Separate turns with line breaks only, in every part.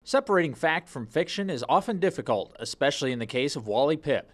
Separating fact from fiction is often difficult, especially in the case of Wally Pipp.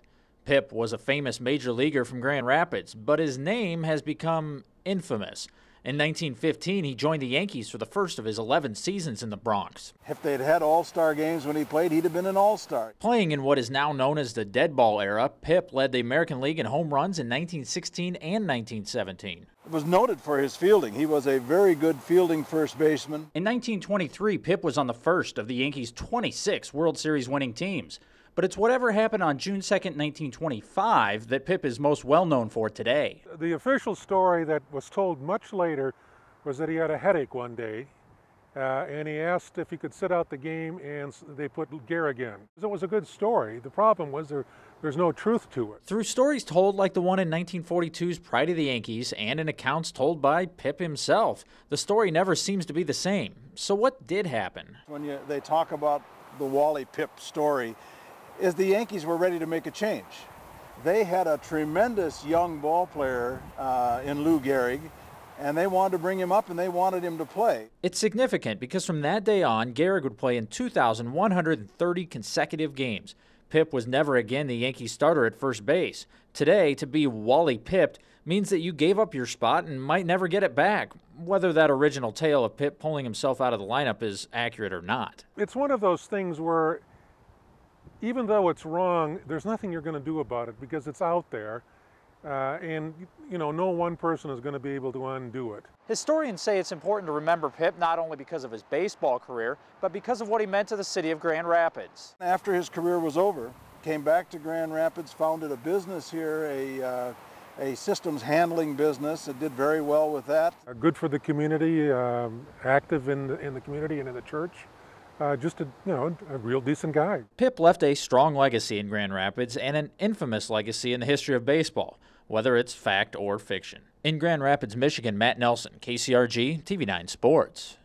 Pipp was a famous major leaguer from Grand Rapids, but his name has become infamous. In 1915, he joined the Yankees for the first of his 11 seasons in the Bronx.
If they'd had all-star games when he played, he'd have been an all-star.
Playing in what is now known as the dead ball era, Pipp led the American League in home runs in 1916 and 1917.
He was noted for his fielding. He was a very good fielding first baseman.
In 1923, Pipp was on the first of the Yankees' 26 World Series winning teams. But it's whatever happened on June 2nd, 1925 that Pipp is most well known for today.
The official story that was told much later was that he had a headache one day, and he asked if he could sit out the game, and they put Gehrig in. It was a good story. The problem was there's no truth to it.
Through stories told like the one in 1942's Pride of the Yankees and in accounts told by Pipp himself, the story never seems to be the same. So what did happen?
When they talk about the Wally Pipp story, is the Yankees were ready to make a change. They had a tremendous young ball player in Lou Gehrig, and they wanted to bring him up and they wanted him to play.
It's significant because from that day on, Gehrig would play in 2,130 consecutive games. Pipp was never again the Yankees starter at first base. Today, to be Wally Pipped means that you gave up your spot and might never get it back, whether that original tale of Pipp pulling himself out of the lineup is accurate or not.
It's one of those things where even though it's wrong, there's nothing you're going to do about it because it's out there, and no one person is going to be able to undo it.
Historians say it's important to remember Pipp not only because of his baseball career, but because of what he meant to the city of Grand Rapids.
After his career was over, came back to Grand Rapids, founded a business here, a systems handling business, and did very well with that.
Good for the community, active in the community and in the church. Just a real decent guy.
Pipp left a strong legacy in Grand Rapids and an infamous legacy in the history of baseball, whether it's fact or fiction. In Grand Rapids, Michigan, Matt Nelson, KCRG, TV9 Sports.